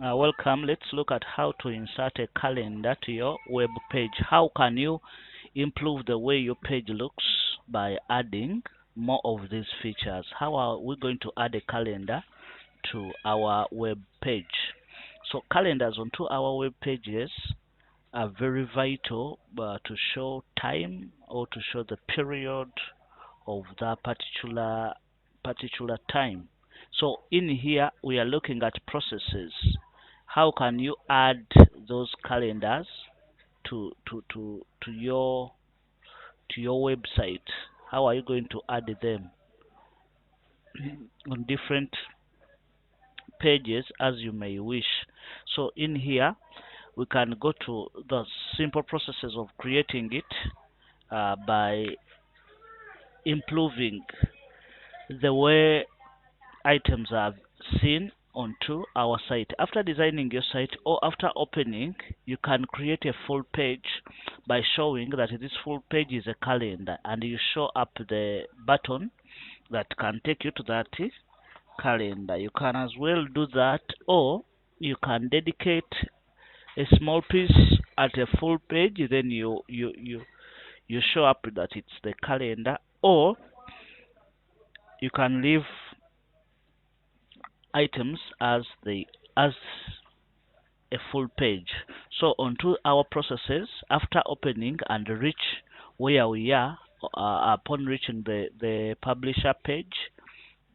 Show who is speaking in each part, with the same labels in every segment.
Speaker 1: Welcome. Let's look at how to insert a calendar to your web page. How can you improve the way your page looks by adding more of these features? How are we going to add a calendar to our web page? So calendars onto our web pages are very vital to show time or to show the period of that particular time. So in here we are looking at processes. How can you add those calendars to your website? How are you going to add them on different pages as you may wish? So in here we can go to the simple processes of creating it by improving the way items are seen onto our site. After designing your site or after opening, you can create a full page by showing that this full page is a calendar, and you show up the button that can take you to that calendar. You can as well do that, or you can dedicate a small piece at a full page, then you show up that it's the calendar, or you can leave items as a full page. So onto our processes, after opening and reach where we are, upon reaching the publisher page,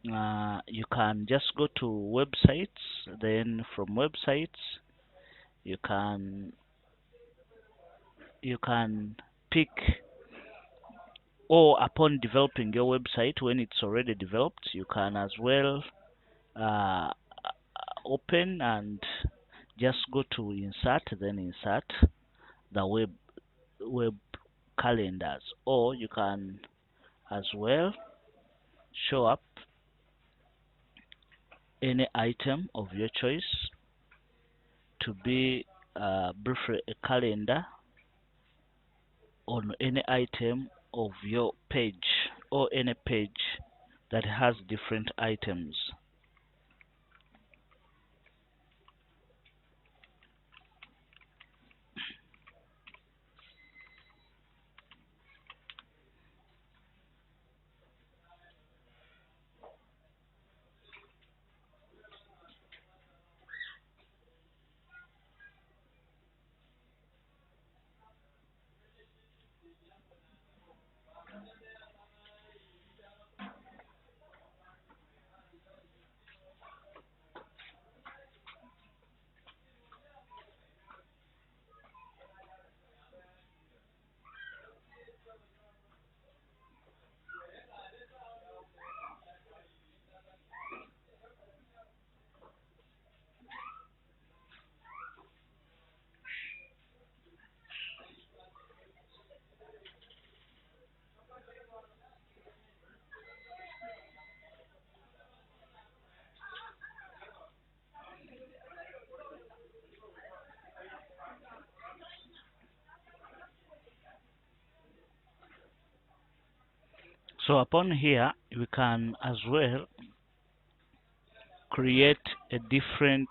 Speaker 1: you can just go to websites. Then from websites you can pick, or upon developing your website, when it's already developed, you can as well uh, open and just go to insert, then insert the web calendars, or you can as well show up any item of your choice to be briefly a calendar on any item of your page, or any page that has different items. So upon here, we can as well create a different,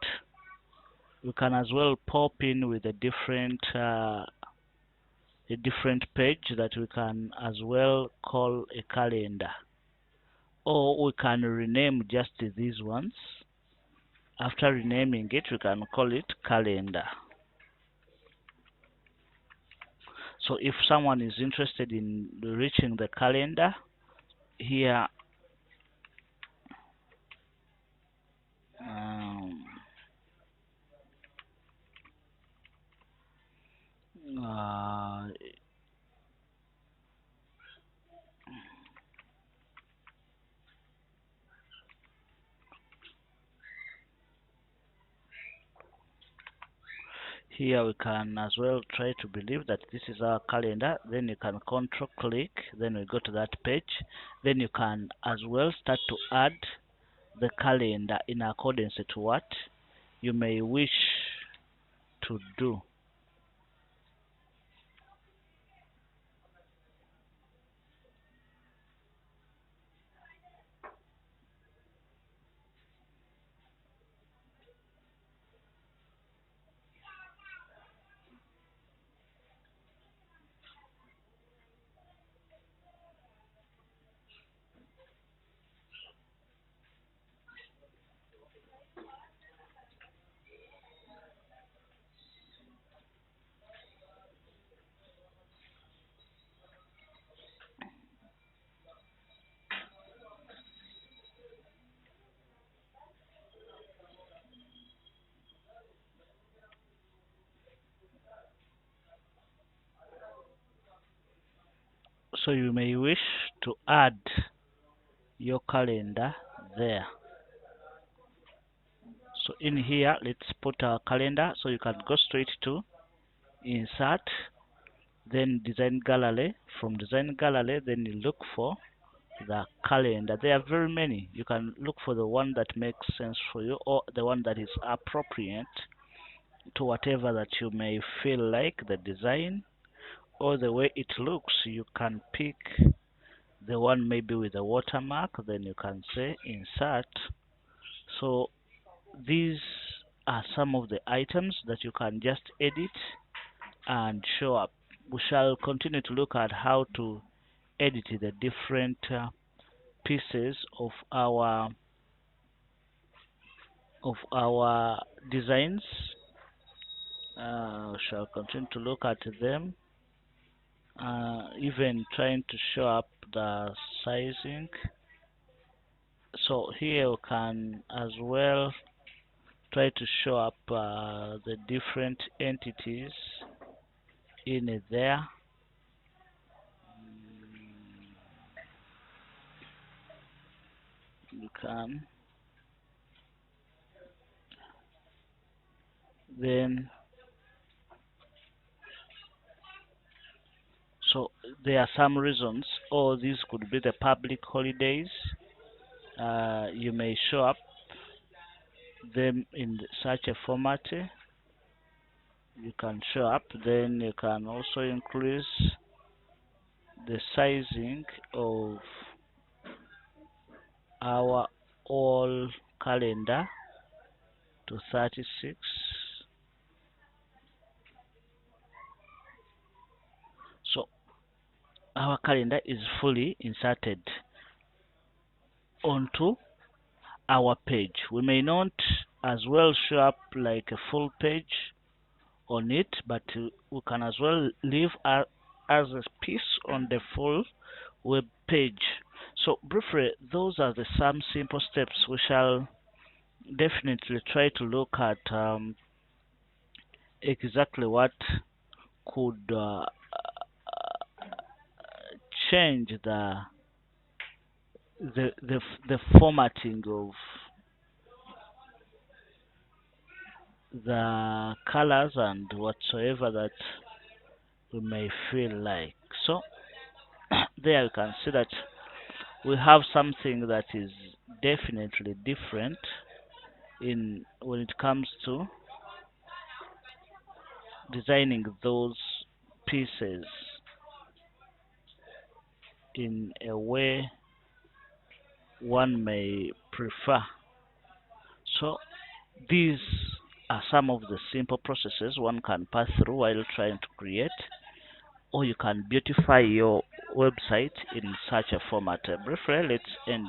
Speaker 1: we can as well pop in with a different page that we can as well call a calendar, or we can rename just these ones. After renaming it, we can call it calendar. So if someone is interested in reaching the calendar, here um, uh, here we can as well try to believe that this is our calendar. Then you can control click, then we go to that page. Then you can as well start to add the calendar in accordance to what you may wish to do. So you may wish to add your calendar there. So in here, let's put our calendar. So you can go straight to insert, then design gallery. From design gallery, then you look for the calendar. There are very many. You can look for the one that makes sense for you, or the one that is appropriate to whatever that you may feel like, the design or the way it looks. You can pick the one maybe with a watermark, then you can say insert. So these are some of the items that you can just edit and show up. We shall continue to look at how to edit the different pieces of our designs. Shall continue to look at them, even trying to show up the sizing. So here you can as well try to show up the different entities in it there. You can then, so there are some reasons, or these could be the public holidays. You may show up them in such a format. You can show up, then you can also increase the sizing of our all calendar to 36. So our calendar is fully inserted onto our page. We may not as well show up like a full page on it, but we can as well leave as a piece on the full web page. So briefly, those are the some simple steps. We shall definitely try to look at exactly what could change the formatting of the colors and whatsoever that we may feel like. So there you can see that we have something that is definitely different in when it comes to designing those pieces in a way one may prefer. So these are some of the simple processes one can pass through while trying to create, or you can beautify your website in such a format. Briefly, let's end